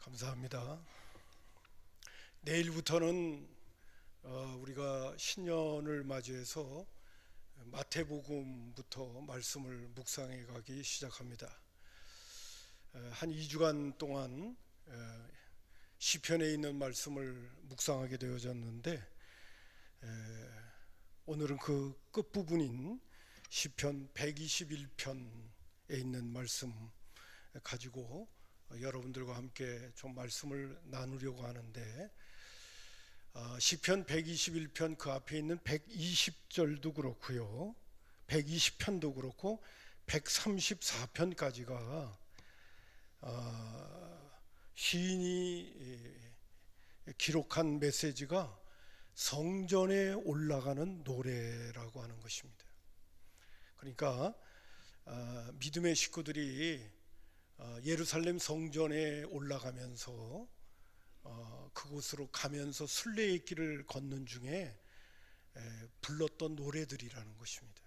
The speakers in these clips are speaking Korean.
감사합니다. 내일부터는 우리가 신년을 맞이해서 마태복음부터 말씀을 묵상해 가기 시작합니다. 한 2주간 동안 시편에 있는 말씀을 묵상하게 되어졌는데 오늘은 그 끝부분인 시편 121편에 있는 말씀 가지고 여러분들과 함께 좀 말씀을 나누려고 하는데, 시편 121편 그 앞에 있는 120절도 그렇고요, 120편도 그렇고 134편까지가 시인이 기록한 메시지가 성전에 올라가는 노래라고 하는 것입니다. 그러니까 믿음의 식구들이 예루살렘 성전에 올라가면서 그곳으로 가면서 순례의 길을 걷는 중에 불렀던 노래들이라는 것입니다.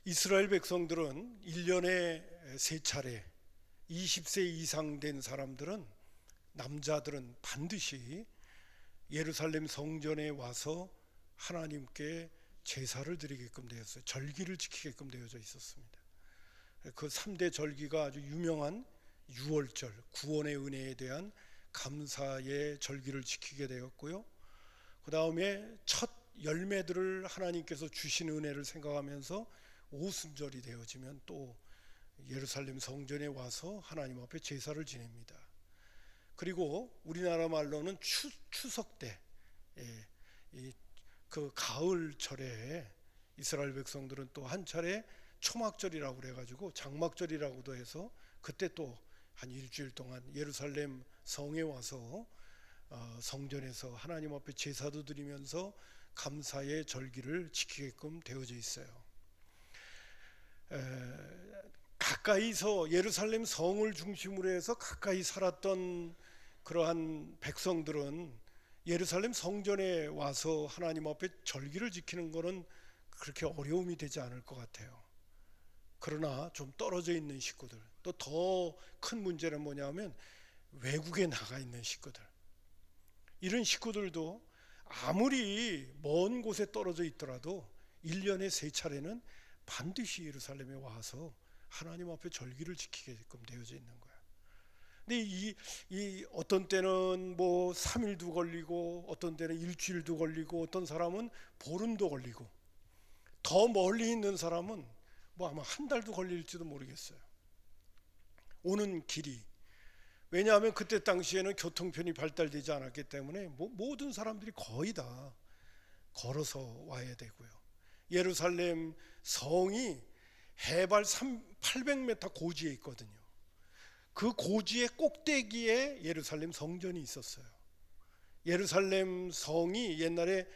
이스라엘 백성들은 1년에 3차례 20세 이상 된 사람들은, 남자들은 반드시 예루살렘 성전에 와서 하나님께 제사를 드리게끔 되었어요. 절기를 지키게끔 되어져 있었습니다. 그 3대 절기가 아주 유명한 유월절, 구원의 은혜에 대한 감사의 절기를 지키게 되었고요, 그 다음에 첫 열매들을 하나님께서 주신 은혜를 생각하면서 오순절이 되어지면 또 예루살렘 성전에 와서 하나님 앞에 제사를 지냅니다. 그리고 우리나라 말로는 추석 때, 그 가을철에 이스라엘 백성들은 또 한 차례 초막절이라고 그래가지고 장막절이라고도 해서 그때 또 한 일주일 동안 예루살렘 성에 와서 성전에서 하나님 앞에 제사도 드리면서 감사의 절기를 지키게끔 되어져 있어요. 가까이서 예루살렘 성을 중심으로 해서 가까이 살았던 그러한 백성들은 예루살렘 성전에 와서 하나님 앞에 절기를 지키는 것은 그렇게 어려움이 되지 않을 것 같아요. 그러나 좀 떨어져 있는 식구들, 또 더 큰 문제는 뭐냐면 외국에 나가 있는 식구들, 이런 식구들도 아무리 먼 곳에 떨어져 있더라도 1년에 3차례는 반드시 예루살렘에 와서 하나님 앞에 절기를 지키게끔 되어져 있는 거예요. 근데 이 어떤 때는 뭐 3일도 걸리고, 어떤 때는 일주일도 걸리고, 어떤 사람은 보름도 걸리고, 더 멀리 있는 사람은 뭐 아마 한 달도 걸릴지도 모르겠어요, 오는 길이. 왜냐하면 그때 당시에는 교통편이 발달되지 않았기 때문에 모든 사람들이 거의 다 걸어서 와야 되고요. 예루살렘 성이 해발 800m 고지에 있거든요. 그 고지의 꼭대기에 예루살렘 성전이 있었어요. 예루살렘 성이 옛날에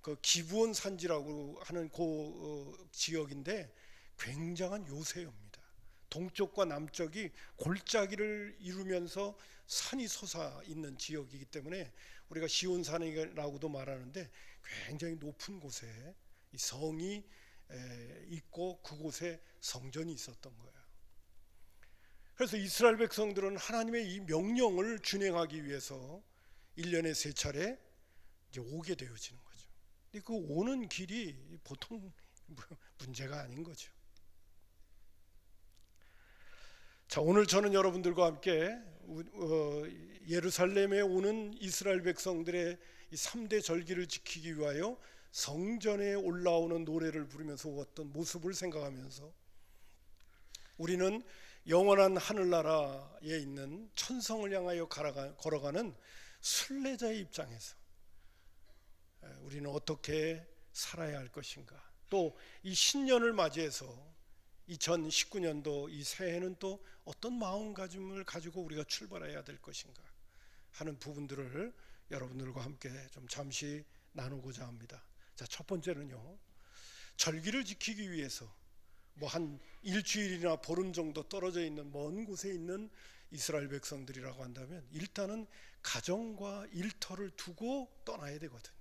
그 기브온 산지라고 하는 그 지역인데 굉장한 요새입니다. 동쪽과 남쪽이 골짜기를 이루면서 산이 솟아 있는 지역이기 때문에 우리가 시온산이라고도 말하는데, 굉장히 높은 곳에 이 성이 있고 그곳에 성전이 있었던 거예요. 그래서 이스라엘 백성들은 하나님의 이 명령을 준행하기 위해서 1년에 3차례 이제 오게 되어지는 거죠. 근데 그 오는 길이 보통 문제가 아닌 거죠. 자, 오늘 저는 여러분들과 함께 예루살렘에 오는 이스라엘 백성들의 이 3대 절기를 지키기 위하여 성전에 올라오는 노래를 부르면서 어떤 모습을 생각하면서, 우리는 영원한 하늘나라에 있는 천성을 향하여 걸어가는 순례자의 입장에서 우리는 어떻게 살아야 할 것인가, 또 이 신년을 맞이해서 2019년도 이 새해는 또 어떤 마음가짐을 가지고 우리가 출발해야 될 것인가 하는 부분들을 여러분들과 함께 좀 잠시 나누고자 합니다. 자, 첫 번째는요, 절기를 지키기 위해서 뭐 한 일주일이나 보름 정도 떨어져 있는 먼 곳에 있는 이스라엘 백성들이라고 한다면 일단은 가정과 일터를 두고 떠나야 되거든요.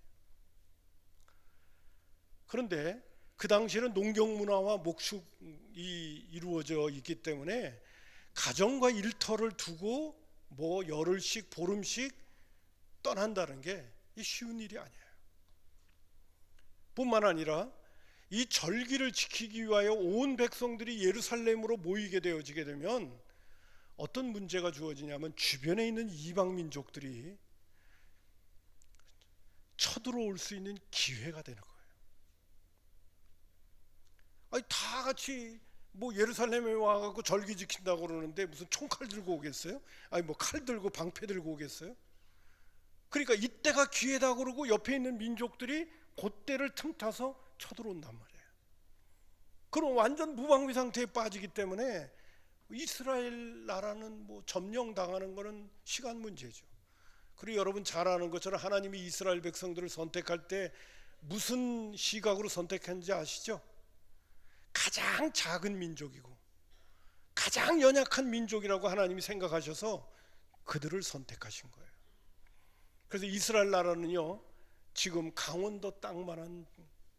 그런데 그 당시에는 농경 문화와 목축이 이루어져 있기 때문에 가정과 일터를 두고 뭐 열흘씩 보름씩 떠난다는 게 쉬운 일이 아니에요. 뿐만 아니라 이 절기를 지키기 위하여 온 백성들이 예루살렘으로 모이게 되어지게 되면 어떤 문제가 주어지냐면 주변에 있는 이방 민족들이 쳐들어올 수 있는 기회가 되는 거예요. 아니, 다 같이 뭐 예루살렘에 와갖고 절기 지킨다고 그러는데 무슨 총칼 들고 오겠어요? 아니 뭐 칼 들고 방패 들고 오겠어요? 그러니까 이때가 기회다 그러고 옆에 있는 민족들이 그때를 틈타서 쳐들어온단 말이에요. 그럼 완전 무방비 상태에 빠지기 때문에 이스라엘 나라는 뭐 점령당하는 거는 시간 문제죠. 그리고 여러분 잘 아는 것처럼 하나님이 이스라엘 백성들을 선택할 때 무슨 시각으로 선택했는지 아시죠? 가장 작은 민족이고 가장 연약한 민족이라고 하나님이 생각하셔서 그들을 선택하신 거예요. 그래서 이스라엘 나라는요, 지금 강원도 땅만한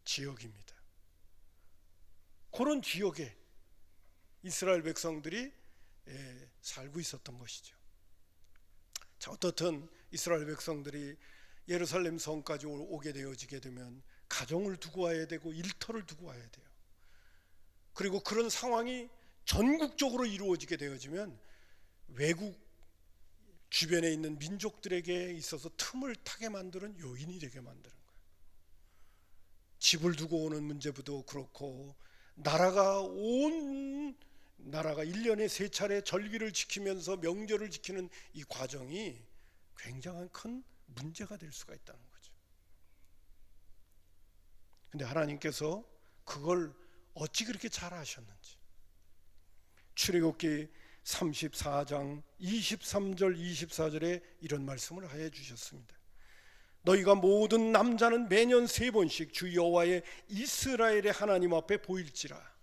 지역입니다. 그런 지역에 이스라엘 백성들이 살고 있었던 것이죠. 자, 어떻든 이스라엘 백성들이 예루살렘 성까지 오게 되어지게 되면 가정을 두고 와야 되고 일터를 두고 와야 돼요. 그리고 그런 상황이 전국적으로 이루어지게 되어지면 외국 주변에 있는 민족들에게 있어서 틈을 타게 만드는 요인이 되게 만드는 거예요. 집을 두고 오는 문제도 그렇고 나라가 1년에 3차례 절기를 지키면서 명절을 지키는 이 과정이 굉장한 큰 문제가 될 수가 있다는 거죠. 근데 하나님께서 그걸 어찌 그렇게 잘 아셨는지 출애굽기 34장 23절 24절에 이런 말씀을 하여 주셨습니다. 너희가 모든 남자는 매년 3번씩 주 여호와의 이스라엘의 하나님 앞에 보일지라.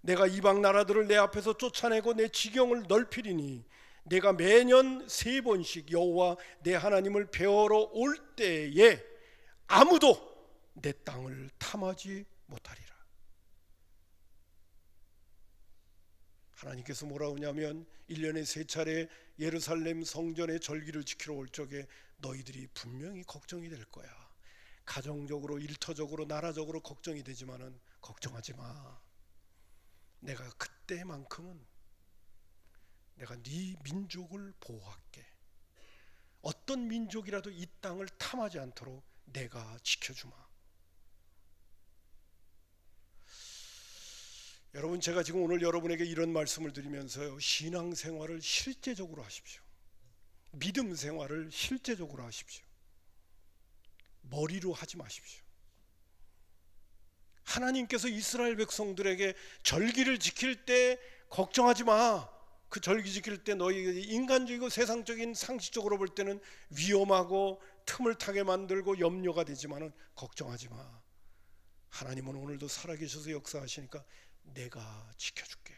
내가 이방 나라들을 내 앞에서 쫓아내고 내 지경을 넓히리니 내가 매년 3번씩 여호와 내 하나님을 뵈러 올 때에 아무도 내 땅을 탐하지 못하리라. 하나님께서 뭐라고 하냐면 1년에 3차례 예루살렘 성전의 절기를 지키러 올 적에 너희들이 분명히 걱정이 될 거야. 가정적으로 일터적으로 나라적으로 걱정이 되지만은 걱정하지 마. 내가 그때만큼은 내가 네 민족을 보호할게. 어떤 민족이라도 이 땅을 탐하지 않도록 내가 지켜주마. 여러분, 제가 지금 오늘 여러분에게 이런 말씀을 드리면서요, 신앙생활을 실제적으로 하십시오. 믿음 생활을 실제적으로 하십시오. 머리로 하지 마십시오. 하나님께서 이스라엘 백성들에게 절기를 지킬 때 걱정하지 마. 그 절기 지킬 때 너희 인간적이고 세상적인 상식적으로 볼 때는 위험하고 틈을 타게 만들고 염려가 되지만은 걱정하지 마. 하나님은 오늘도 살아계셔서 역사하시니까 내가 지켜줄게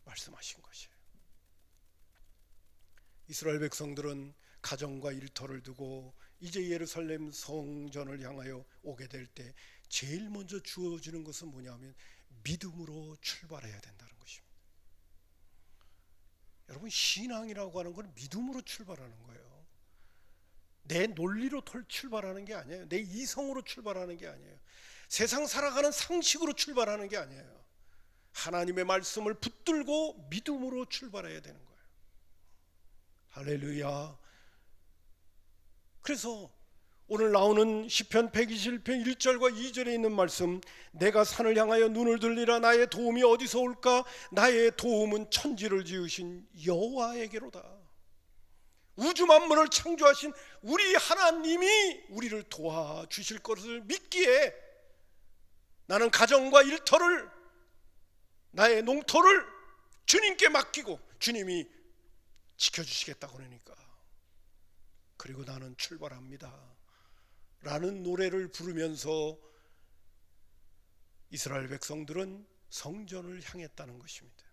말씀하신 것이에요. 이스라엘 백성들은 가정과 일터를 두고 이제 예루살렘 성전을 향하여 오게 될 때 제일 먼저 주어지는 것은 뭐냐면 믿음으로 출발해야 된다는 것입니다. 여러분, 신앙이라고 하는 건 믿음으로 출발하는 거예요. 내 논리로 출발하는 게 아니에요. 내 이성으로 출발하는 게 아니에요. 세상 살아가는 상식으로 출발하는 게 아니에요. 하나님의 말씀을 붙들고 믿음으로 출발해야 되는 거예요. 할렐루야. 그래서 오늘 나오는 시편 121편 1절과 2절에 있는 말씀, 내가 산을 향하여 눈을 들리라. 나의 도움이 어디서 올까? 나의 도움은 천지를 지으신 여호와에게로다. 우주 만물을 창조하신 우리 하나님이 우리를 도와주실 것을 믿기에 나는 가정과 일터를, 나의 농토를 주님께 맡기고 주님이 지켜주시겠다고 그러니까, 그리고 나는 출발합니다 라는 노래를 부르면서 이스라엘 백성들은 성전을 향했다는 것입니다.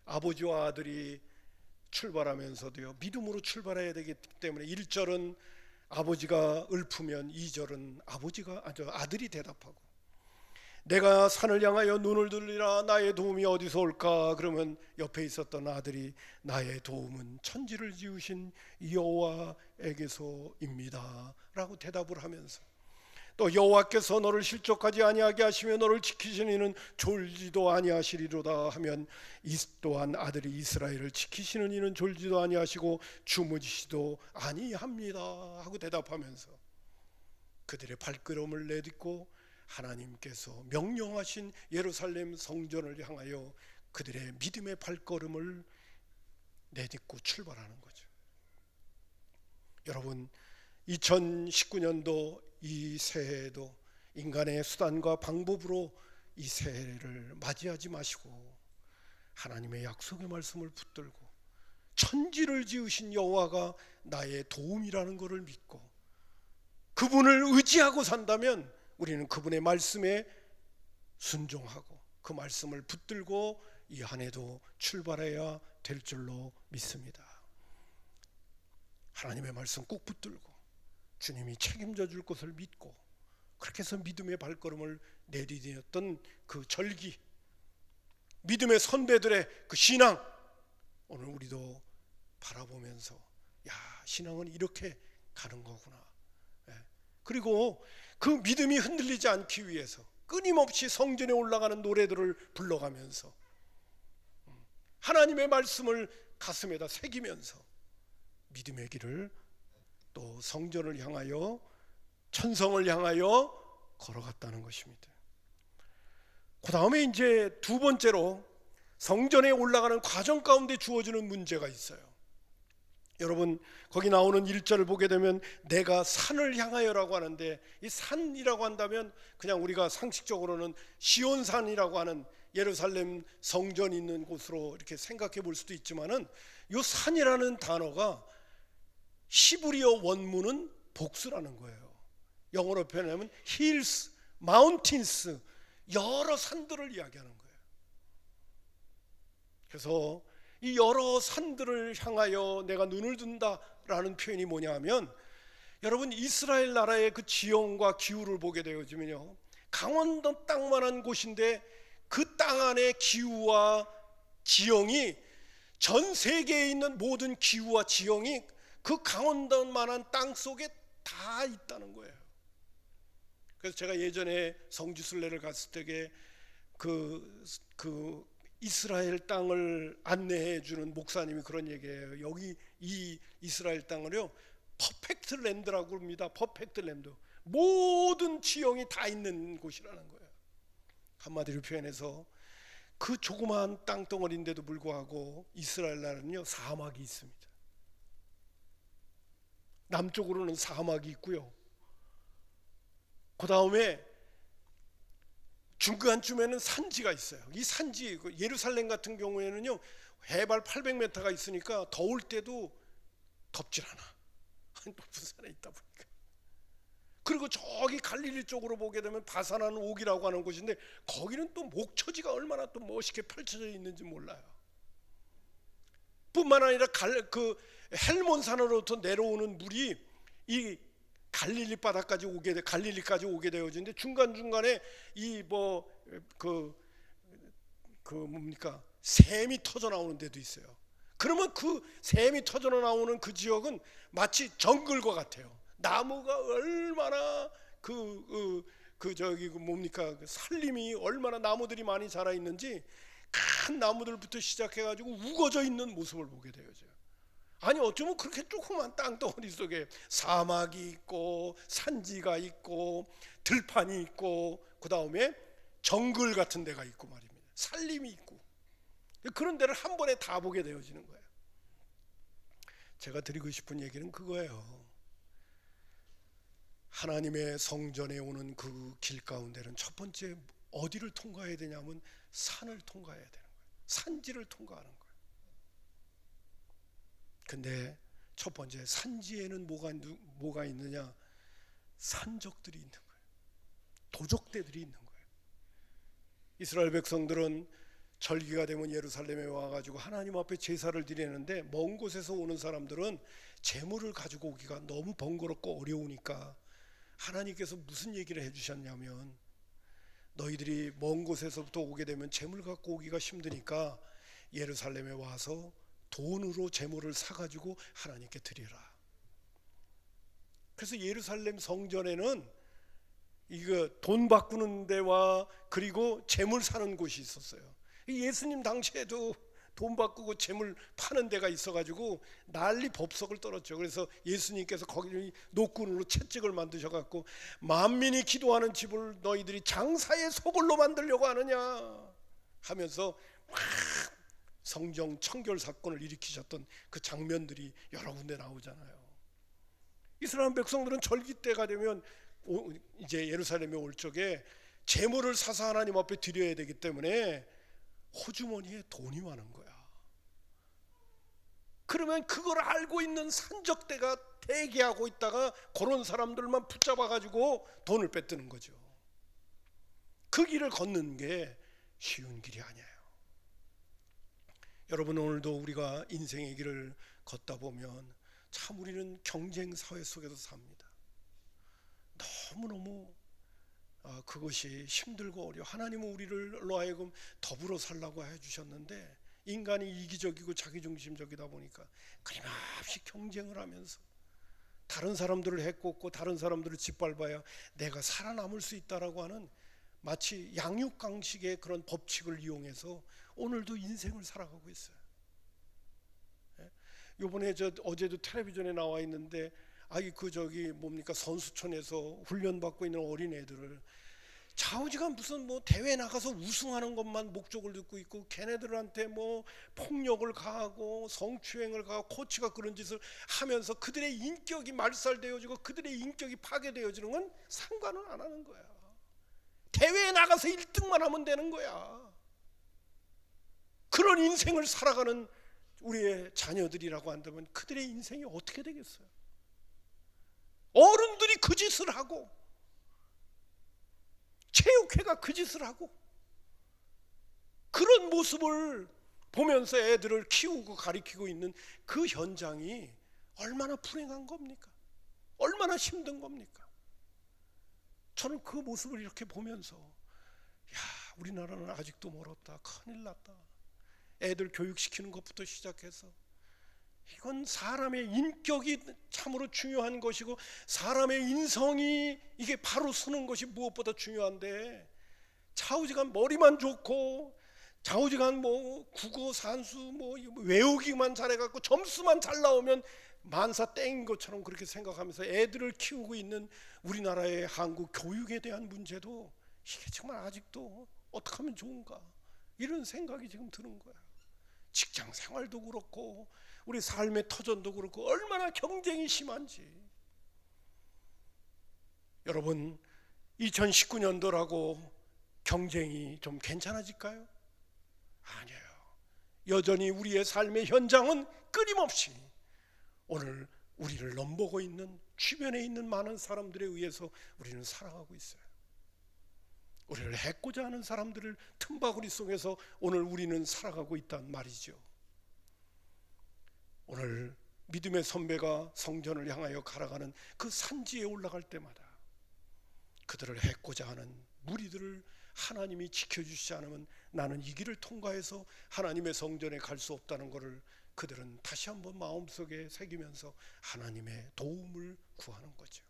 아버지와 아들이 출발하면서도요, 믿음으로 출발해야 되기 때문에 1절은 아버지가 읊으면 2절은 아들이 대답하고, 내가 산을 향하여 눈을 들리라. 나의 도움이 어디서 올까? 그러면 옆에 있었던 아들이 나의 도움은 천지를 지으신 여호와에게서입니다 라고 대답을 하면서, 또 여호와께서 너를 실족하지 아니하게 하시며 너를 지키시는 이는 졸지도 아니하시리로다 하면, 이 또한 아들이 이스라엘을 지키시는 이는 졸지도 아니하시고 주무시지도 아니합니다 하고 대답하면서 그들의 발걸음을 내딛고 하나님께서 명령하신 예루살렘 성전을 향하여 그들의 믿음의 발걸음을 내딛고 출발하는 거죠. 여러분, 2019년도 이 새해에도 인간의 수단과 방법으로 이 새해를 맞이하지 마시고 하나님의 약속의 말씀을 붙들고 천지를 지으신 여호와가 나의 도움이라는 것을 믿고 그분을 의지하고 산다면 우리는 그분의 말씀에 순종하고 그 말씀을 붙들고 이 한 해도 출발해야 될 줄로 믿습니다. 하나님의 말씀 꼭 붙들고 주님이 책임져 줄 것을 믿고 그렇게 해서 믿음의 발걸음을 내디뎠던 그 절기, 믿음의 선배들의 그 신앙, 오늘 우리도 바라보면서 야, 신앙은 이렇게 가는 거구나. 그리고 그 믿음이 흔들리지 않기 위해서 끊임없이 성전에 올라가는 노래들을 불러가면서 하나님의 말씀을 가슴에다 새기면서 믿음의 길을 또 성전을 향하여 천성을 향하여 걸어갔다는 것입니다. 그 다음에 이제 두 번째로 성전에 올라가는 과정 가운데 주어지는 문제가 있어요. 여러분, 거기 나오는 1절을 보게 되면 내가 산을 향하여라고 하는데, 이 산이라고 한다면 그냥 우리가 상식적으로는 시온산이라고 하는 예루살렘 성전이 있는 곳으로 이렇게 생각해 볼 수도 있지만은, 이 산이라는 단어가 히브리어 원문은 복수라는 거예요. 영어로 표현하면 hills, mountains, 여러 산들을 이야기하는 거예요. 그래서 이 여러 산들을 향하여 내가 눈을 든다라는 표현이 뭐냐 하면, 여러분 이스라엘 나라의 그 지형과 기후를 보게 되어지면요, 강원도 땅만한 곳인데 그 땅 안의 기후와 지형이 전 세계에 있는 모든 기후와 지형이 그 강원도만한 땅 속에 다 있다는 거예요. 그래서 제가 예전에 성지순례를 갔을 때에 그 이스라엘 땅을 안내해 주는 목사님이 그런 얘기예요. 여기 이 이스라엘 땅을요 퍼펙트 랜드라고 합니다. 퍼펙트 랜드, 모든 지형이 다 있는 곳이라는 거예요. 한마디로 표현해서 그 조그마한 땅덩어리인데도 불구하고 이스라엘 나라는요 사막이 있습니다. 남쪽으로는 사막이 있고요, 그 다음에 중간쯤에는 산지가 있어요. 이 산지, 예루살렘 같은 경우에는요 해발 800m가 있으니까 더울 때도 덥질 않아. 높은 산에 있다 보니까. 그리고 저기 갈릴리 쪽으로 보게 되면 바산한 옥이라고 하는 곳인데, 거기는 또 목초지가 얼마나 또 멋있게 펼쳐져 있는지 몰라요. 뿐만 아니라 그 헬몬산으로부터 내려오는 물이 이 갈릴리 바다까지 갈릴리까지 오게 되어지는데, 중간 중간에 이 뭡니까 샘이 터져 나오는 데도 있어요. 그러면 그 샘이 터져 나오는 그 지역은 마치 정글과 같아요. 나무가 얼마나 그 산림이 얼마나 나무들이 많이 자라 있는지, 큰 나무들부터 시작해가지고 우거져 있는 모습을 보게 되어져요. 아니 어쩌면 그렇게 조그만 땅덩어리 속에 사막이 있고 산지가 있고 들판이 있고 그 다음에 정글 같은 데가 있고 말입니다. 산림이 있고 그런 데를 한 번에 다 보게 되어지는 거예요. 제가 드리고 싶은 얘기는 그거예요. 하나님의 성전에 오는 그 길 가운데는 첫 번째 어디를 통과해야 되냐면 산을 통과해야 되는 거예요. 산지를 통과하는 거예요. 근데 첫 번째 산지에는 뭐가 있느냐? 산적들이 있는 거예요. 도적대들이 있는 거예요. 이스라엘 백성들은 절기가 되면 예루살렘에 와가지고 하나님 앞에 제사를 드리는데, 먼 곳에서 오는 사람들은 제물을 가지고 오기가 너무 번거롭고 어려우니까 하나님께서 무슨 얘기를 해주셨냐면, 너희들이 먼 곳에서부터 오게 되면 재물 갖고 오기가 힘드니까 예루살렘에 와서 돈으로 재물을 사가지고 하나님께 드리라. 그래서 예루살렘 성전에는 이거 돈 바꾸는 데와 그리고 재물 사는 곳이 있었어요. 예수님 당시에도 돈 바꾸고 재물 파는 데가 있어가지고 난리 법석을 떨었죠. 그래서 예수님께서 거기 노끈으로 채찍을 만드셔갖고 만민이 기도하는 집을 너희들이 장사의 소굴로 만들려고 하느냐 하면서 막 성정 청결 사건을 일으키셨던 그 장면들이 여러 군데 나오잖아요. 이스라엘 백성들은 절기 때가 되면 이제 예루살렘에 올 적에 재물을 사서 하나님 앞에 드려야 되기 때문에 호주머니에 돈이 많은 거야. 그러면 그걸 알고 있는 산적대가 대기하고 있다가 그런 사람들만 붙잡아 가지고 돈을 뺏드는 거죠. 그 길을 걷는 게 쉬운 길이 아니에요. 여러분, 오늘도 우리가 인생의 길을 걷다 보면 참 우리는 경쟁 사회 속에서 삽니다. 너무너무 그것이 힘들고 어려워. 하나님은 우리를 하여금 더불어 살라고 해주셨는데 인간이 이기적이고 자기중심적이다 보니까 끊임없이 경쟁을 하면서 다른 사람들을 해꼽고 다른 사람들을 짓밟아야 내가 살아남을 수 있다라고 하는 마치 양육강식의 그런 법칙을 이용해서 오늘도 인생을 살아가고 있어요. 요번에 어제도 텔레비전에 나와 있는데 선수촌에서 훈련받고 있는 어린애들을 좌우지간 무슨 대회 나가서 우승하는 것만 목적을 듣고 있고 걔네들한테 폭력을 가하고 성추행을 가하고 코치가 그런 짓을 하면서 그들의 인격이 말살되어지고 그들의 인격이 파괴되어지는 건 상관은 안 하는 거야. 대회에 나가서 1등만 하면 되는 거야. 그런 인생을 살아가는 우리의 자녀들이라고 한다면 그들의 인생이 어떻게 되겠어요? 어른들이 그 짓을 하고 체육회가 그 짓을 하고 그런 모습을 보면서 애들을 키우고 가리키고 있는 그 현장이 얼마나 불행한 겁니까? 얼마나 힘든 겁니까? 저는 그 모습을 이렇게 보면서 우리나라는 아직도 멀었다, 큰일 났다. 애들 교육시키는 것부터 시작해서 이건 사람의 인격이 참으로 중요한 것이고 사람의 인성이 이게 바로 서는 것이 무엇보다 중요한데 좌우지간 머리만 좋고 좌우지간 국어 산수 외우기만 잘해갖고 점수만 잘 나오면 만사 땡인 것처럼 그렇게 생각하면서 애들을 키우고 있는 우리나라의 한국 교육에 대한 문제도 이게 정말 아직도 어떻게 하면 좋은가 이런 생각이 지금 드는 거야. 직장 생활도 그렇고 우리 삶의 터전도 그렇고 얼마나 경쟁이 심한지. 여러분, 2019년도라고 경쟁이 좀 괜찮아질까요? 아니에요. 여전히 우리의 삶의 현장은 끊임없이 오늘 우리를 넘보고 있는 주변에 있는 많은 사람들에 의해서 우리는 살아가고 있어요. 우리를 해코자 하는 사람들을 틈바구니 속에서 오늘 우리는 살아가고 있단 말이죠. 오늘 믿음의 선배가 성전을 향하여 걸어가는 그 산지에 올라갈 때마다 그들을 해코자 하는 무리들을 하나님이 지켜주시지 않으면 나는 이 길을 통과해서 하나님의 성전에 갈 수 없다는 것을 그들은 다시 한번 마음속에 새기면서 하나님의 도움을 구하는 거죠.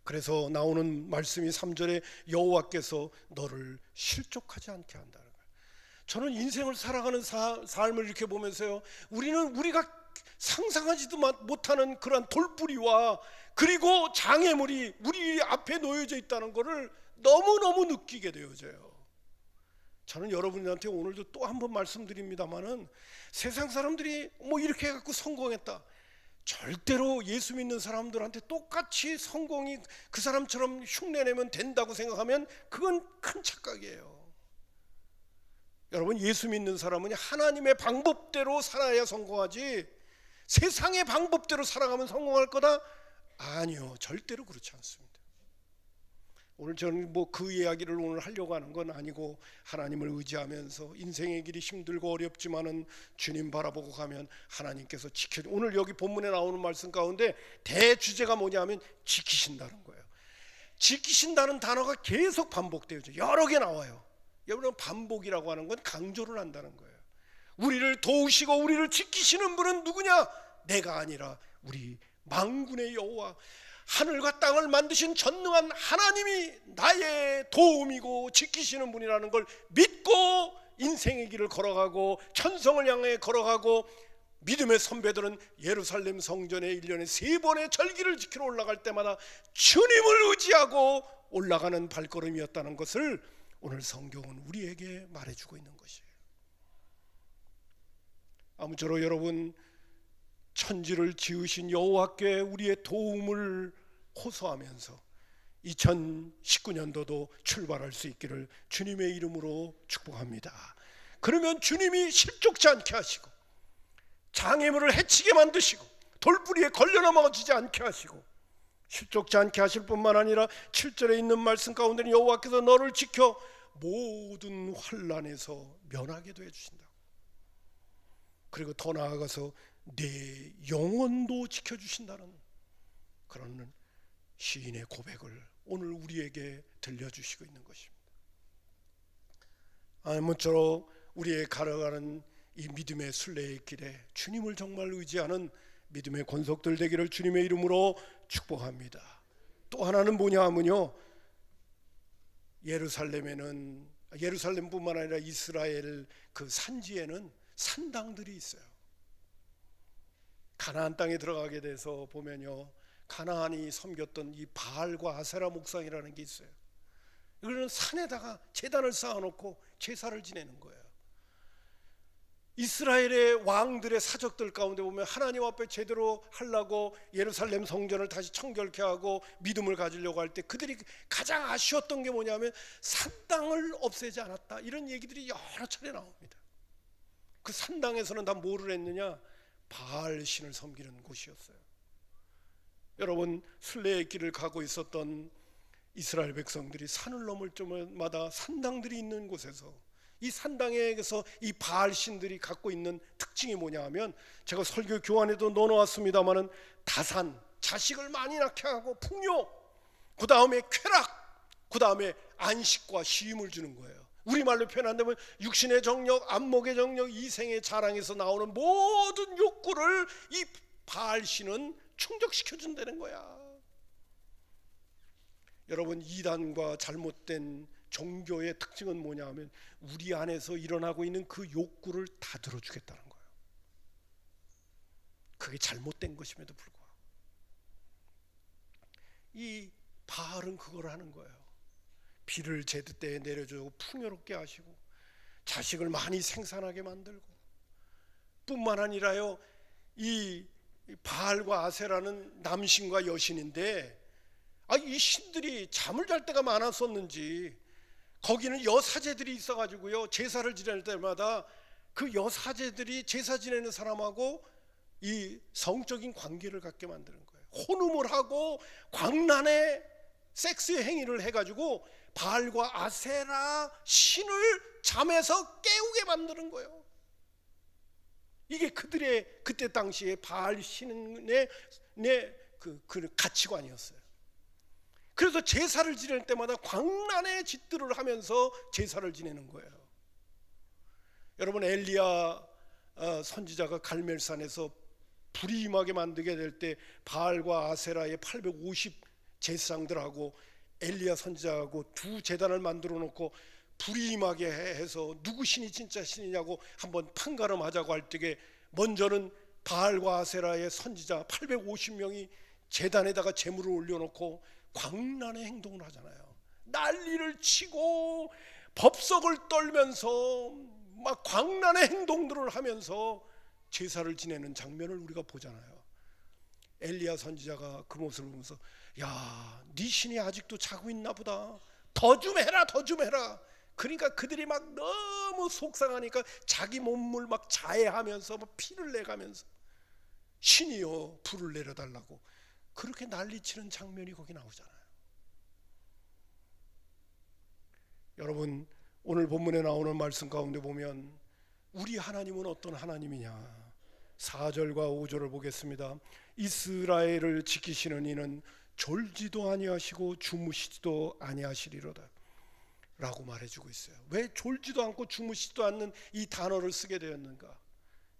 그래서 나오는 말씀이 3절에 여호와께서 너를 실족하지 않게 한다는 거예요. 저는 인생을 살아가는 삶을 이렇게 보면서요, 우리가 상상하지도 못하는 그런 돌뿌리와 그리고 장애물이 우리 앞에 놓여져 있다는 것을 너무너무 느끼게 되어져요. 저는 여러분들한테 오늘도 또 한 번 말씀드립니다마는 세상 사람들이 이렇게 해갖고 성공했다, 절대로 예수 믿는 사람들한테 똑같이 성공이 그 사람처럼 흉내내면 된다고 생각하면 그건 큰 착각이에요. 여러분, 예수 믿는 사람은 하나님의 방법대로 살아야 성공하지 세상의 방법대로 살아가면 성공할 거다? 아니요, 절대로 그렇지 않습니다. 오늘 저는 그 이야기를 오늘 하려고 하는 건 아니고 하나님을 의지하면서 인생의 길이 힘들고 어렵지만은 주님 바라보고 가면 하나님께서 오늘 여기 본문에 나오는 말씀 가운데 대주제가 뭐냐면 지키신다는 거예요. 지키신다는 단어가 계속 반복되어져. 여러 개 나와요. 여러분, 반복이라고 하는 건 강조를 한다는 거예요. 우리를 도우시고 우리를 지키시는 분은 누구냐? 내가 아니라 우리 만군의 여호와, 하늘과 땅을 만드신 전능한 하나님이 나의 도움이고 지키시는 분이라는 걸 믿고 인생의 길을 걸어가고 천성을 향해 걸어가고, 믿음의 선배들은 예루살렘 성전에 1년에 3번의 절기를 지키러 올라갈 때마다 주님을 의지하고 올라가는 발걸음이었다는 것을 오늘 성경은 우리에게 말해주고 있는 것이에요. 아무쪼록 여러분, 천지를 지으신 여호와께 우리의 도움을 호소하면서 2019년도도 출발할 수 있기를 주님의 이름으로 축복합니다. 그러면 주님이 실족지 않게 하시고, 장애물을 해치게 만드시고, 돌뿌리에 걸려 넘어지지 않게 하시고, 실족지 않게 하실 뿐만 아니라 7절에 있는 말씀 가운데는 여호와께서 너를 지켜 모든 환난에서 면하게도 해주신다. 그리고 더 나아가서 내 영혼도 지켜주신다는 그런 시인의 고백을 오늘 우리에게 들려주시고 있는 것입니다. 아무쪼록 우리의 걸어가는 이 믿음의 순례의 길에 주님을 정말 의지하는 믿음의 권속들 되기를 주님의 이름으로 축복합니다. 또 하나는 뭐냐 하면요, 예루살렘뿐만 아니라 이스라엘 그 산지에는 산당들이 있어요. 가나안 땅에 들어가게 돼서 보면요, 가나안이 섬겼던 이 바알과 아세라 목상이라는 게 있어요. 이거는 산에다가 제단을 쌓아놓고 제사를 지내는 거예요. 이스라엘의 왕들의 사적들 가운데 보면 하나님 앞에 제대로 하려고 예루살렘 성전을 다시 청결케 하고 믿음을 가지려고 할 때 그들이 가장 아쉬웠던 게 뭐냐면 산당을 없애지 않았다, 이런 얘기들이 여러 차례 나옵니다. 그 산당에서는 다 뭐를 했느냐? 바알 신을 섬기는 곳이었어요. 여러분, 순례의 길을 가고 있었던 이스라엘 백성들이 산을 넘을 때마다 산당들이 있는 곳에서, 이 산당에서 이 바알 신들이 갖고 있는 특징이 뭐냐 하면, 제가 설교 교환에도 넣어놓았습니다마는 다산, 자식을 많이 낳게 하고 풍요, 그 다음에 쾌락, 그 다음에 안식과 쉼을 주는 거예요. 우리말로 표현한다면 육신의 정력, 안목의 정력, 이생의 자랑에서 나오는 모든 욕구를 이 바알 신은 충족시켜준다는 거야. 여러분, 이단과 잘못된 종교의 특징은 뭐냐 하면 우리 안에서 일어나고 있는 그 욕구를 다 들어주겠다는 거예요. 그게 잘못된 것임에도 불구하고 이 바알은 그걸 하는 거예요. 비를 제때 때에 내려주고 풍요롭게 하시고 자식을 많이 생산하게 만들고, 뿐만 아니라요, 이 바알과 아세라는 남신과 여신인데, 이 신들이 잠을 잘 때가 많았었는지 거기는 여사제들이 있어가지고요, 제사를 지낼 때마다 그 여사제들이 제사 지내는 사람하고 이 성적인 관계를 갖게 만드는 거예요. 혼음을 하고 광란의 섹스의 행위를 해가지고 바알과 아세라 신을 잠에서 깨우게 만드는 거예요. 이게 그들의 그때 당시에 바알 신의 그 가치관이었어요. 그래서 제사를 지낼 때마다 광란의 짓들을 하면서 제사를 지내는 거예요. 여러분, 엘리야 선지자가 갈멜산에서 불이 임하게 만들게 될 때 바알과 아세라의 850 제사장들하고 엘리야 선지자하고 두 제단을 만들어 놓고 불이 임하게 해서 누구 신이 진짜 신이냐고 한번 판가름하자고 할 때에 먼저는 바알과 아세라의 선지자 850명이 제단에다가 제물을 올려놓고 광란의 행동을 하잖아요. 난리를 치고 법석을 떨면서 막 광란의 행동들을 하면서 제사를 지내는 장면을 우리가 보잖아요. 엘리야 선지자가 그 모습을 보면서, 야, 네 신이 아직도 자고 있나 보다. 더 좀 해라, 더 좀 해라. 그러니까 그들이 막 너무 속상하니까 자기 몸을 막 자해하면서 막 피를 내가면서, 신이여 불을 내려달라고 그렇게 난리치는 장면이 거기 나오잖아요. 여러분, 오늘 본문에 나오는 말씀 가운데 보면 우리 하나님은 어떤 하나님이냐? 4절과 5절을 보겠습니다. 이스라엘을 지키시는 이는 졸지도 아니하시고 주무시지도 아니하시리로다 라고 말해주고 있어요. 왜 졸지도 않고 주무시지도 않는 이 단어를 쓰게 되었는가?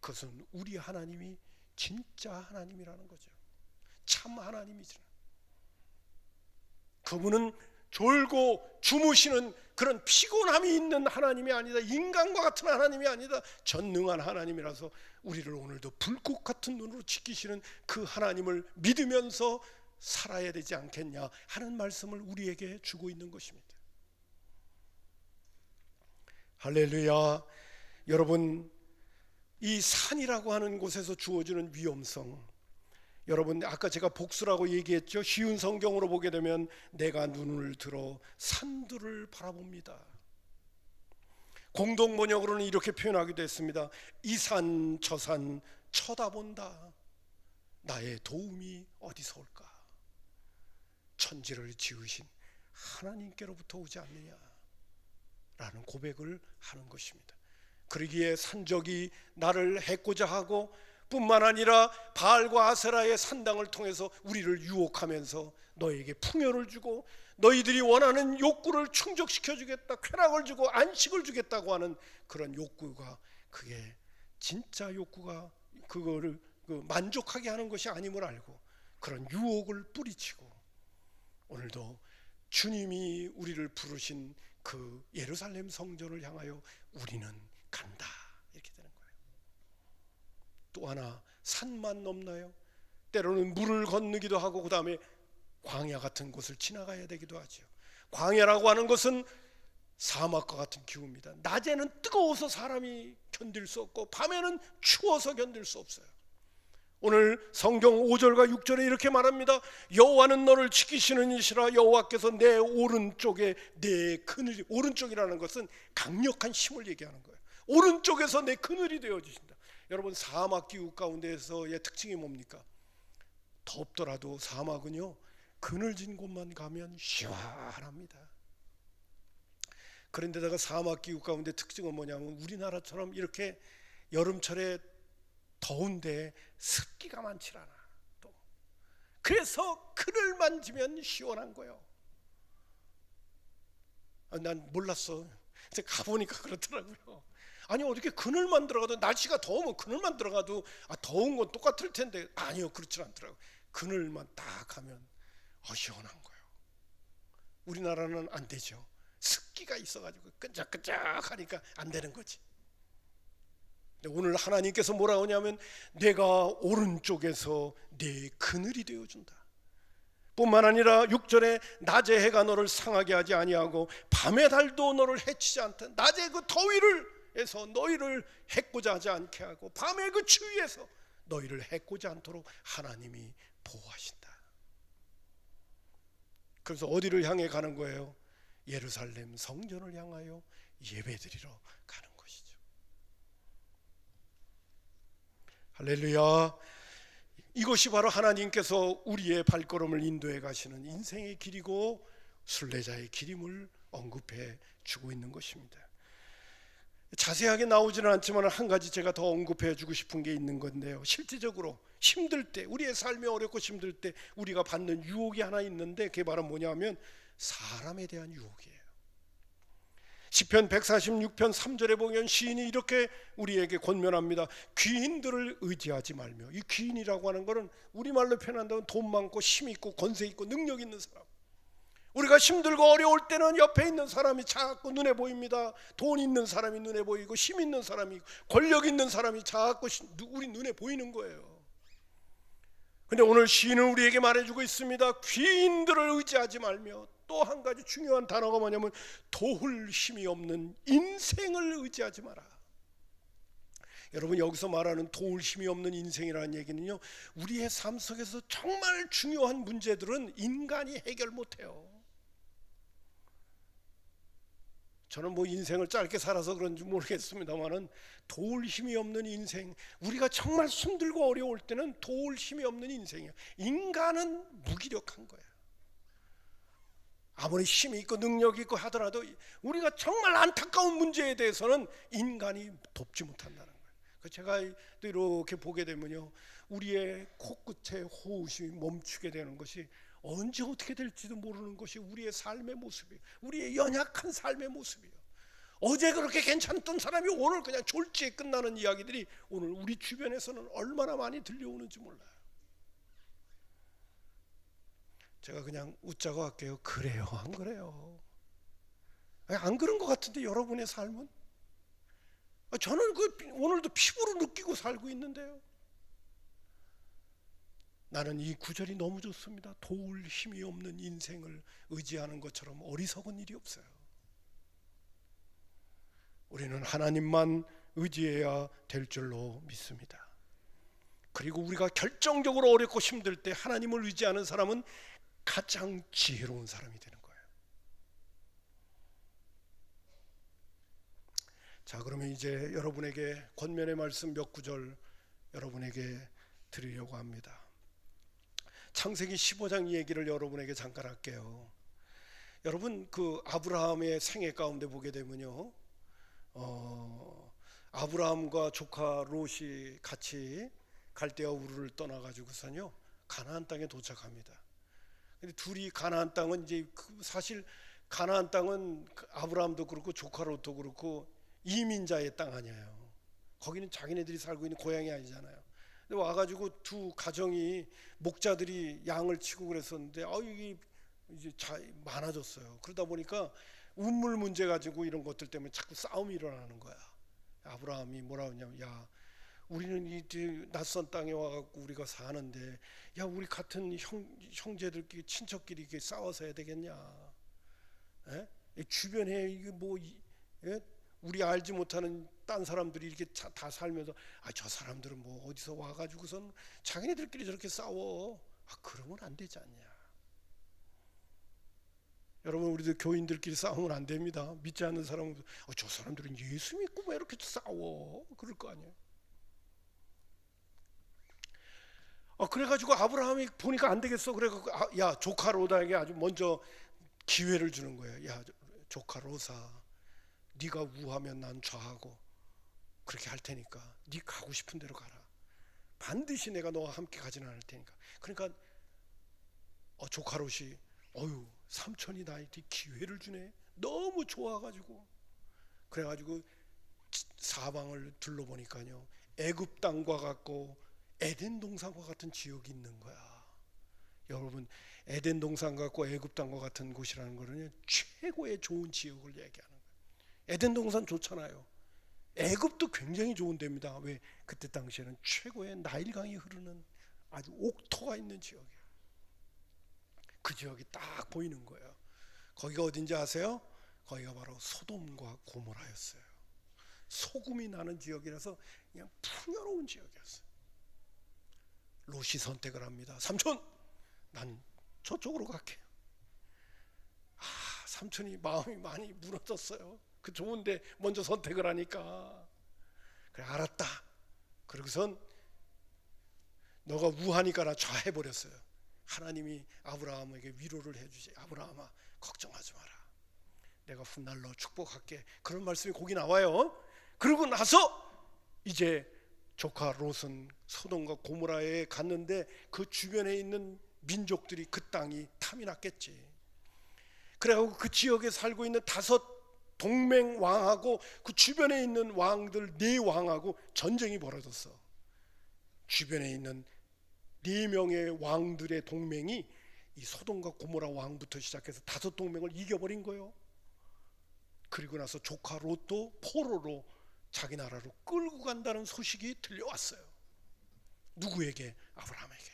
그것은 우리 하나님이 진짜 하나님이라는 거죠. 참 하나님이죠. 그분은 졸고 주무시는 그런 피곤함이 있는 하나님이 아니다. 인간과 같은 하나님이 아니다. 전능한 하나님이라서 우리를 오늘도 불꽃 같은 눈으로 지키시는 그 하나님을 믿으면서 살아야 되지 않겠냐 하는 말씀을 우리에게 주고 있는 것입니다. 할렐루야. 여러분, 이 산이라고 하는 곳에서 주어지는 위험성, 여러분 아까 제가 복수라고 얘기했죠. 쉬운 성경으로 보게 되면 내가 눈을 들어 산들을 바라봅니다. 공동 번역으로는 이렇게 표현하기도 했습니다. 이 산 저 산 쳐다본다. 나의 도움이 어디서 올까? 천지를 지으신 하나님께로부터 오지 않느냐 라는 고백을 하는 것입니다. 그러기에 산적이 나를 해코자 하고 뿐만 아니라 바알과 아세라의 산당을 통해서 우리를 유혹하면서 너에게 풍요를 주고 너희들이 원하는 욕구를 충족시켜 주겠다, 쾌락을 주고 안식을 주겠다고 하는 그런 욕구가, 그게 진짜 욕구가 그거를 만족하게 하는 것이 아님을 알고 그런 유혹을 뿌리치고 오늘도 주님이 우리를 부르신 그 예루살렘 성전을 향하여 우리는 간다 이렇게 되는 거예요. 또 하나, 산만 넘나요? 때로는 물을 건너기도 하고 그 다음에 광야 같은 곳을 지나가야 되기도 하죠. 광야라고 하는 것은 사막과 같은 기후입니다. 낮에는 뜨거워서 사람이 견딜 수 없고 밤에는 추워서 견딜 수 없어요. 오늘 성경 5절과 6절에 이렇게 말합니다. 여호와는 너를 지키시는 이시라. 여호와께서 내 오른쪽에 내 그늘이, 오른쪽이라는 것은 강력한 힘을 얘기하는 거예요. 오른쪽에서 내 그늘이 되어주신다. 여러분, 사막 기후 가운데에서의 특징이 뭡니까? 덥더라도 사막은요 그늘진 곳만 가면 시원합니다. 그런데다가 사막 기후 가운데 특징은 뭐냐면 우리나라처럼 이렇게 여름철에 더운데 습기가 많지 않아. 또 그래서 그늘 만지면 시원한 거예요. 난 몰랐어. 이제 가보니까 그렇더라고요. 아니 어떻게 그늘만 들어가도, 날씨가 더우면 그늘만 들어가도 더운 건 똑같을 텐데, 아니요, 그렇지 않더라고요. 그늘만 딱 가면 시원한 거예요. 우리나라는 안 되죠. 습기가 있어가지고 끈적끈적하니까 안 되는 거지. 오늘 하나님께서 뭐라고 하냐면 내가 오른쪽에서 네 그늘이 되어준다. 뿐만 아니라 6절에 낮의 해가 너를 상하게 하지 아니하고 밤의 달도 너를 해치지 않다. 낮의 그 더위를 해서 너희를 해코자 하지 않게 하고 밤의 그 추위에서 너희를 해코지 않도록 하나님이 보호하신다. 그래서 어디를 향해 가는 거예요? 예루살렘 성전을 향하여 예배드리러 가는 것이죠. 할렐루야. 이것이 바로 하나님께서 우리의 발걸음을 인도해 가시는 인생의 길이고 순례자의 길임을 언급해 주고 있는 것입니다. 자세하게 나오지는 않지만 한 가지 제가 더 언급해 주고 싶은 게 있는 건데요. 실제적으로 힘들 때, 우리의 삶이 어렵고 힘들 때 우리가 받는 유혹이 하나 있는데 그게 바로 뭐냐면 사람에 대한 유혹이에요. 시편 146편 3절에 보면 시인이 이렇게 우리에게 권면합니다. 귀인들을 의지하지 말며. 이 귀인이라고 하는 것은 우리말로 표현한다면 돈 많고 힘 있고 권세 있고 능력 있는 사람. 우리가 힘들고 어려울 때는 옆에 있는 사람이 자꾸 눈에 보입니다. 돈 있는 사람이 눈에 보이고 힘 있는 사람이, 권력 있는 사람이 자꾸 우리 눈에 보이는 거예요. 근데 오늘 시인은 우리에게 말해주고 있습니다. 귀인들을 의지하지 말며, 또 한 가지 중요한 단어가 뭐냐면 도울 힘이 없는 인생을 의지하지 마라. 여러분, 여기서 말하는 도울 힘이 없는 인생이라는 얘기는요, 우리의 삶 속에서 정말 중요한 문제들은 인간이 해결 못해요. 저는 뭐 인생을 짧게 살아서 그런지 모르겠습니다만은 도울 힘이 없는 인생, 우리가 정말 힘들고 어려울 때는 도울 힘이 없는 인생이에요. 인간은 무기력한 거예요. 아무리 힘이 있고 능력이 있고 하더라도 우리가 정말 안타까운 문제에 대해서는 인간이 돕지 못한다는 거예요. 제가 이렇게 보게 되면요, 우리의 코끝에 호흡이 멈추게 되는 것이 언제 어떻게 될지도 모르는 것이 우리의 삶의 모습이에요. 우리의 연약한 삶의 모습이에요. 어제 그렇게 괜찮던 사람이 오늘 그냥 졸지에 끝나는 이야기들이 오늘 우리 주변에서는 얼마나 많이 들려오는지 몰라요. 제가 그냥 웃자고 할게요. 그래요, 안 그래요? 안 그런 것 같은데 여러분의 삶은? 저는 오늘도 피부로 느끼고 살고 있는데요. 나는 이 구절이 너무 좋습니다. 도울 힘이 없는 인생을 의지하는 것처럼 어리석은 일이 없어요. 우리는 하나님만 의지해야 될 줄로 믿습니다. 그리고 우리가 결정적으로 어렵고 힘들 때 하나님을 의지하는 사람은 가장 지혜로운 사람이 되는 거예요. 자, 그러면 이제 여러분에게 권면의 말씀 몇 구절 여러분에게 드리려고 합니다. 창세기 15장 얘기를 여러분에게 잠깐 할게요. 여러분 그 아브라함의 생애 가운데 보게 되면요, 아브라함과 조카 롯이 같이 갈대아 우르를 떠나가지고서요 가나안 땅에 도착합니다. 근데 둘이 가나안 땅은 이제 사실 가나안 땅은 아브라함도 그렇고 조카 롯도 그렇고 이민자의 땅 아니에요. 거기는 자기네들이 살고 있는 고향이 아니잖아요. 근데 와가지고 두 가정이 목자들이 양을 치고 그랬었는데 이게 이제 많아졌어요. 그러다 보니까 운물 문제 가지고 이런 것들 때문에 자꾸 싸움이 일어나는 거야. 아브라함이 뭐라 하냐면, 야, 우리는 이 낯선 땅에 와갖고 우리가 사는데, 야, 우리 같은 형제들끼리 친척끼리 이렇게 싸워서 해야 되겠냐? 주변에 이게 뭐 우리 알지 못하는 딴 사람들이 이렇게 다 살면서 저 사람들은 뭐 어디서 와가지고선 자기네들끼리 저렇게 싸워. 그러면 안 되지 않냐? 여러분, 우리도 교인들끼리 싸우면 안 됩니다. 믿지 않는 사람은 저 사람들은 예수 믿고 왜 이렇게 싸워? 그럴 거 아니에요. 그래가지고 아브라함이 보니까 안 되겠어. 그래가지고 야, 조카 롯에게 아주 먼저 기회를 주는 거예요. 야, 조카 롯아, 네가 우하면 난 좌하고 그렇게 할 테니까 네 가고 싶은 대로 가라. 반드시 내가 너와 함께 가지는 않을 테니까. 그러니까 조카 롯이 삼촌이 나에게 기회를 주네. 너무 좋아가지고 그래가지고 사방을 둘러보니까요, 애굽 땅과 같고 에덴 동산과 같은 지역이 있는 거야. 여러분, 에덴 동산 같고 애굽 땅과 같은 곳이라는 거는 최고의 좋은 지역을 얘기하는 거예요. 에덴 동산 좋잖아요. 애굽도 굉장히 좋은 데입니다. 왜? 그때 당시에는 최고의 나일강이 흐르는 아주 옥토가 있는 지역이에요. 그 지역이 딱 보이는 거예요. 거기가 어딘지 아세요? 거기가 바로 소돔과 고모라였어요. 소금이 나는 지역이라서 그냥 풍요로운 지역이었어요. 롯이 선택을 합니다. 삼촌, 난 저쪽으로 갈게요. 삼촌이 마음이 많이 무너졌어요. 그 좋은데 먼저 선택을 하니까. 그래, 알았다. 그러고선 너가 우하니까 나 좌해버렸어요. 하나님이 아브라함에게 위로를 해주지. 아브라함아, 걱정하지 마라. 내가 훗날 너 축복할게. 그런 말씀이 거기 나와요. 그러고 나서 이제 조카 롯은 소돔과 고모라에 갔는데 그 주변에 있는 민족들이 그 땅이 탐이 났겠지. 그래가지고 그 지역에 살고 있는 5 동맹 왕하고 그 주변에 있는 왕들 4왕하고 전쟁이 벌어졌어. 주변에 있는 4명의 왕들의 동맹이 이 소돔과 고모라 왕부터 시작해서 5 동맹을 이겨버린 거예요. 그리고 나서 조카 롯도 포로로 자기 나라로 끌고 간다는 소식이 들려왔어요. 누구에게? 아브라함에게.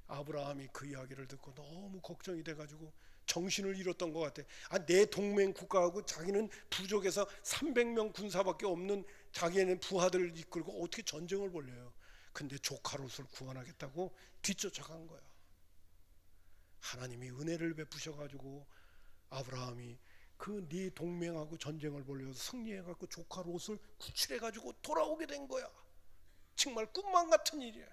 아브라함이 그 이야기를 듣고 너무 걱정이 돼가지고 정신을 잃었던 것 같아. 내 동맹 국가하고 자기는 부족해서 300명 군사밖에 없는 자기는 부하들을 이끌고 어떻게 전쟁을 벌려요. 근데 조카 롯을 구원하겠다고 뒤쫓아간 거야. 하나님이 은혜를 베푸셔가지고 아브라함이 그 네 동맹하고 전쟁을 벌여서 승리해갖고 조카 롯을 구출해가지고 돌아오게 된 거야. 정말 꿈만 같은 일이야.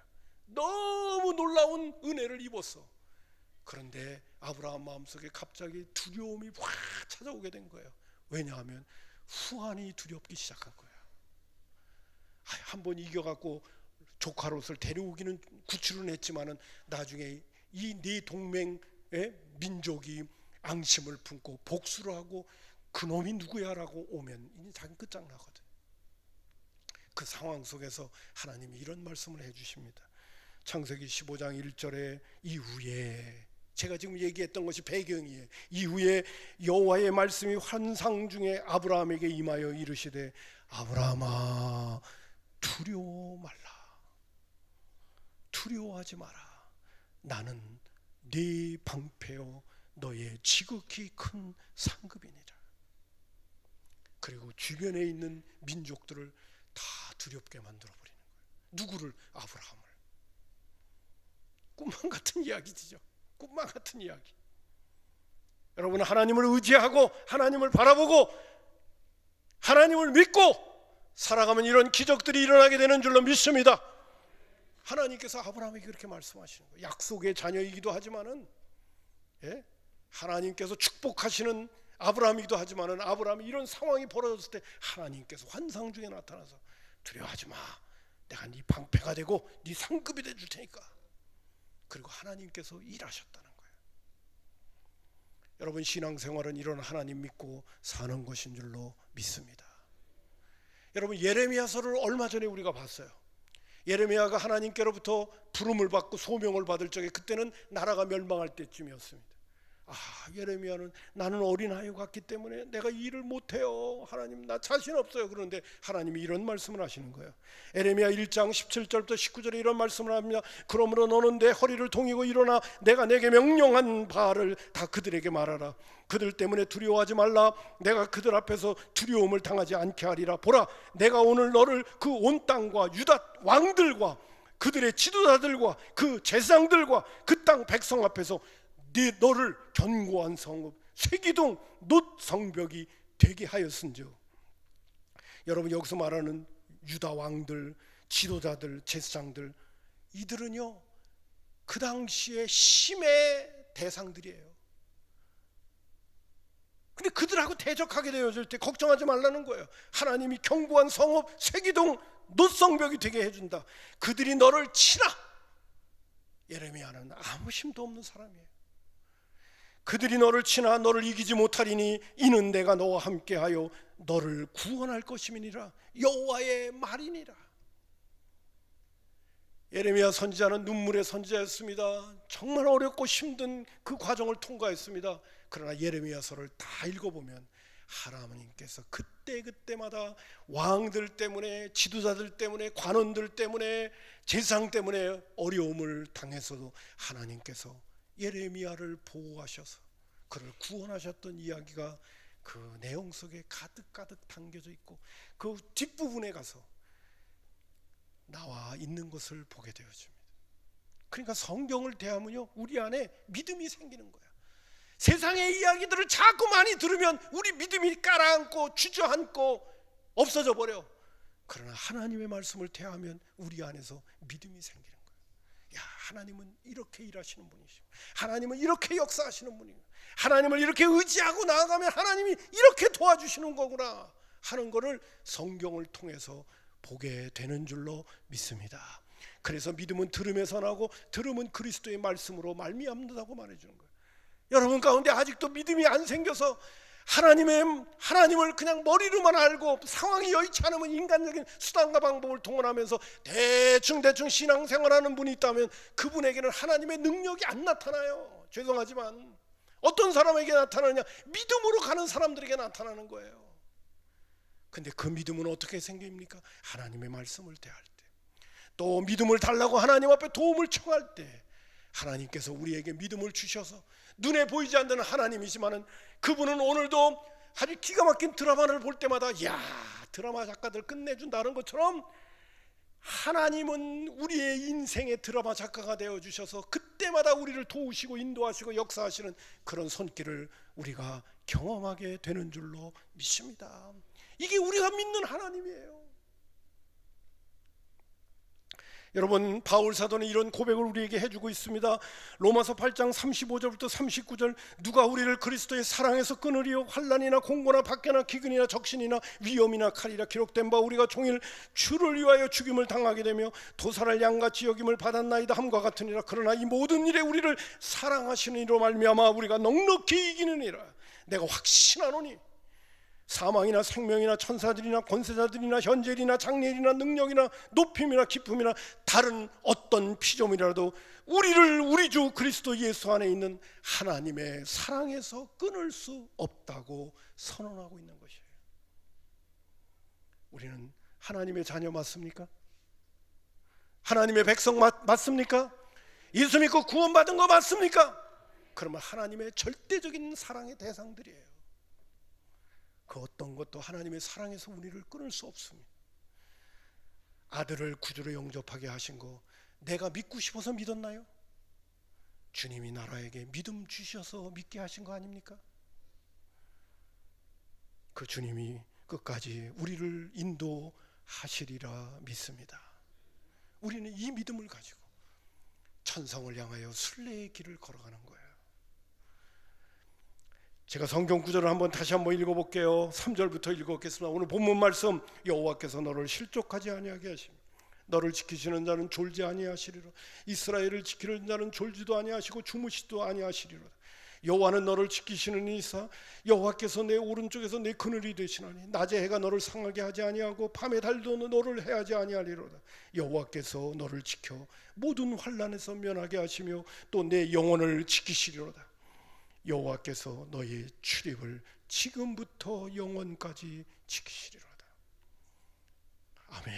너무 놀라운 은혜를 입었어. 그런데 아브라함 마음속에 갑자기 두려움이 확 찾아오게 된 거예요. 왜냐하면 후한이 두렵기 시작한 거야. 한번 이겨갖고 조카 롯을 데려오기는 구출은 했지만은 나중에 이 네 동맹의 민족이 앙심을 품고 복수를 하고 그놈이 누구야라고 오면 이제 자기 끝장나거든. 그 상황 속에서 하나님이 이런 말씀을 해주십니다. 창세기 15장 1절에 이후에, 제가 지금 얘기했던 것이 배경이에요. 이후에 여호와의 말씀이 환상 중에 아브라함에게 임하여 이르시되 아브라함아 두려워 말라, 두려워하지 마라. 나는 네 방패요 너의 지극히 큰 상급이니라. 그리고 주변에 있는 민족들을 다 두렵게 만들어 버리는 거예요. 누구를? 아브라함을. 꿈만 같은 이야기죠. 꿈만 같은 이야기. 여러분, 하나님을 의지하고 하나님을 바라보고 하나님을 믿고 살아가면 이런 기적들이 일어나게 되는 줄로 믿습니다. 하나님께서 아브라함에게 그렇게 말씀하시는 거예요. 약속의 자녀이기도 하지만은, 하나님께서 축복하시는 아브라함이기도 하지만은, 아브라함이 이런 상황이 벌어졌을 때 하나님께서 환상 중에 나타나서 두려워하지 마, 내가 네 방패가 되고 네 상급이 돼 줄 테니까. 그리고 하나님께서 일하셨다는 거예요. 여러분, 신앙생활은 이런 하나님 믿고 사는 것인 줄로 믿습니다. 여러분, 예레미야서를 얼마 전에 우리가 봤어요. 예레미야가 하나님께로부터 부름을 받고 소명을 받을 적에, 그때는 나라가 멸망할 때쯤이었습니다. 예레미야는 나는 어린아이 같기 때문에 내가 일을 못해요, 하나님 나 자신 없어요. 그런데 하나님이 이런 말씀을 하시는 거예요. 예레미야 1장 17절부터 19절에 이런 말씀을 합니다. 그러므로 너는 내 허리를 동이고 일어나 내가 내게 명령한 바를 다 그들에게 말하라. 그들 때문에 두려워하지 말라. 내가 그들 앞에서 두려움을 당하지 않게 하리라. 보라, 내가 오늘 너를 그 온 땅과 유다 왕들과 그들의 지도자들과 그 제사장들과 그 땅 백성 앞에서 너를 견고한 성읍 세기동 놋 성벽이 되게 하였은즉. 여러분, 여기서 말하는 유다 왕들, 지도자들, 제사장들, 이들은요 그 당시에 심의 대상들이에요. 근데 그들하고 대적하게 되어질 때 걱정하지 말라는 거예요. 하나님이 견고한 성읍 세기동 놋 성벽이 되게 해준다. 그들이 너를 치나. 예레미야는 아무 힘도 없는 사람이에요. 그들이 너를 치나 너를 이기지 못하리니 이는 내가 너와 함께하여 너를 구원할 것임이니라. 여호와의 말이니라. 예레미야 선지자는 눈물의 선지자였습니다. 정말 어렵고 힘든 그 과정을 통과했습니다. 그러나 예레미야서를 다 읽어보면 하나님께서 그때마다 왕들 때문에, 지도자들 때문에, 관원들 때문에, 제사장 때문에 어려움을 당해서도 하나님께서 예레미야를 보호하셔서 그를 구원하셨던 이야기가 그 내용 속에 가득가득 담겨져 있고, 그 뒷부분에 가서 나와 있는 것을 보게 되어집니다. 그러니까 성경을 대하면요 우리 안에 믿음이 생기는 거야. 세상의 이야기들을 자꾸 많이 들으면 우리 믿음이 가라앉고 주저앉고 없어져 버려. 그러나 하나님의 말씀을 대하면 우리 안에서 믿음이 생기는 거야. 야, 하나님은 이렇게 일하시는 분이시고, 하나님은 이렇게 역사하시는 분이고, 하나님을 이렇게 의지하고 나아가면 하나님이 이렇게 도와주시는 거구나 하는 것을 성경을 통해서 보게 되는 줄로 믿습니다. 그래서 믿음은 들음에서 나고 들음은 그리스도의 말씀으로 말미암는다고 말해주는 거예요. 여러분 가운데 아직도 믿음이 안 생겨서 하나님을 그냥 머리로만 알고 상황이 여의치 않으면 인간적인 수단과 방법을 동원하면서 대충 신앙생활하는 분이 있다면 그분에게는 하나님의 능력이 안 나타나요. 죄송하지만 어떤 사람에게 나타나느냐? 믿음으로 가는 사람들에게 나타나는 거예요. 근데 그 믿음은 어떻게 생깁니까? 하나님의 말씀을 대할 때, 또 믿음을 달라고 하나님 앞에 도움을 청할 때 하나님께서 우리에게 믿음을 주셔서, 눈에 보이지 않는 하나님이지만은 그분은 오늘도 아주 기가 막힌 드라마를 볼 때마다 야, 드라마 작가들 끝내준다는 것처럼 하나님은 우리의 인생의 드라마 작가가 되어주셔서 그때마다 우리를 도우시고 인도하시고 역사하시는 그런 손길을 우리가 경험하게 되는 줄로 믿습니다. 이게 우리가 믿는 하나님이에요. 여러분, 바울 사도는 이런 고백을 우리에게 해주고 있습니다. 로마서 8장 35절부터 39절, 누가 우리를 그리스도의 사랑에서 끊으리요? 환난이나 공고나 박해나 기근이나 적신이나 위험이나 칼이라. 기록된 바 우리가 종일 주를 위하여 죽임을 당하게 되며 도살할 양같이 여김을 받았나이다 함과 같으니라. 그러나 이 모든 일에 우리를 사랑하시는 이로 말미암아 우리가 넉넉히 이기느니라. 내가 확신하노니 사망이나 생명이나 천사들이나 권세자들이나 현재일이나 장래일이나 능력이나 높임이나 기쁨이나 다른 어떤 피조물이라도 우리를 우리 주 그리스도 예수 안에 있는 하나님의 사랑에서 끊을 수 없다고 선언하고 있는 것이에요. 우리는 하나님의 자녀 맞습니까? 하나님의 백성 맞습니까? 예수 믿고 구원받은 거 맞습니까? 그러면 하나님의 절대적인 사랑의 대상들이에요. 그 어떤 것도 하나님의 사랑에서 우리를 끊을 수 없습니다. 아들을 구주로 영접하게 하신 거 내가 믿고 싶어서 믿었나요? 주님이 나라에게 믿음 주셔서 믿게 하신 거 아닙니까? 그 주님이 끝까지 우리를 인도하시리라 믿습니다. 우리는 이 믿음을 가지고 천성을 향하여 순례의 길을 걸어가는 거예요. 제가 성경 구절을 다시 한번 읽어볼게요. 3절부터 읽어보겠습니다. 오늘 본문 말씀, 여호와께서 너를 실족하지 아니하게 하시며 너를 지키시는 자는 졸지 아니하시리라. 이스라엘을 지키는 자는 졸지도 아니하시고 주무시도 아니하시리로다. 여호와는 너를 지키시는 이사, 여호와께서 내 오른쪽에서 내 그늘이 되시나니 낮에 해가 너를 상하게 하지 아니하고 밤에 달도 너를 해하지 아니하리로다. 여호와께서 너를 지켜 모든 환난에서 면하게 하시며 또 내 영혼을 지키시리로다. 여호와께서 너의 출입을 지금부터 영원까지 지키시리로다. 아멘.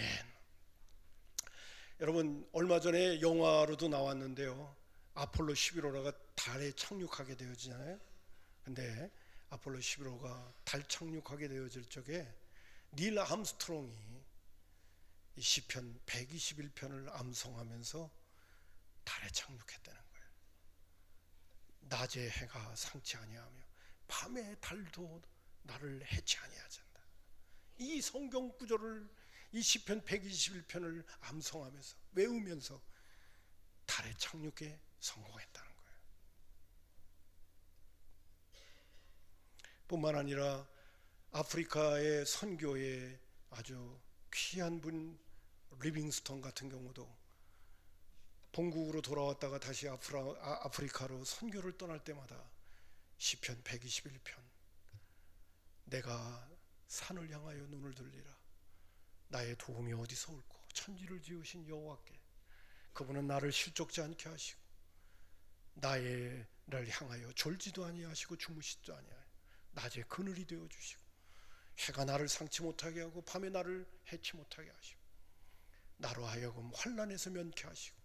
여러분, 얼마 전에 영화로도 나왔는데요, 아폴로 11호가 달에 착륙하게 되어지잖아요. 근데 아폴로 11호가 달 착륙하게 되어질 적에 닐 암스트롱이 이 시편 121편을 암송하면서 달에 착륙했다는 거예요. 낮에 해가 상치 아니하며 밤에 달도 나를 해치 아니하잔다. 이 성경 구절을, 이 시편 121편을 암송하면서 외우면서 달에 착륙에 성공했다는 거예요. 뿐만 아니라 아프리카의 선교에 아주 귀한 분 리빙스턴 같은 경우도 본국으로 돌아왔다가 다시 아프리카로 선교를 떠날 때마다 시편 121편, 내가 산을 향하여 눈을 들리라. 나의 도움이 어디서 올꼬? 천지를 지으신 여호와께. 그분은 나를 실족지 않게 하시고 나를 향하여 졸지도 아니하시고 주무시지도 아니하여 낮에 그늘이 되어 주시고 해가 나를 상치 못하게 하고 밤에 나를 해치 못하게 하시고 나로 하여금 환난에서 면케 하시고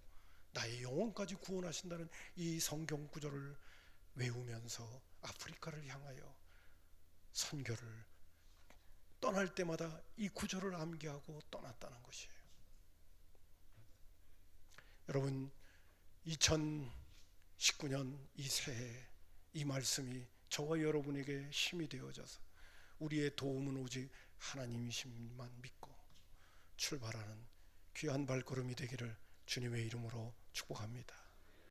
나의 영혼까지 구원하신다는 이 성경 구절을 외우면서 아프리카를 향하여 선교를 떠날 때마다 이 구절을 암기하고 떠났다는 것이에요. 여러분, 2019년 이 새해 이 말씀이 저와 여러분에게 힘이 되어져서 우리의 도움은 오직 하나님이심만 믿고 출발하는 귀한 발걸음이 되기를 주님의 이름으로 축복합니다.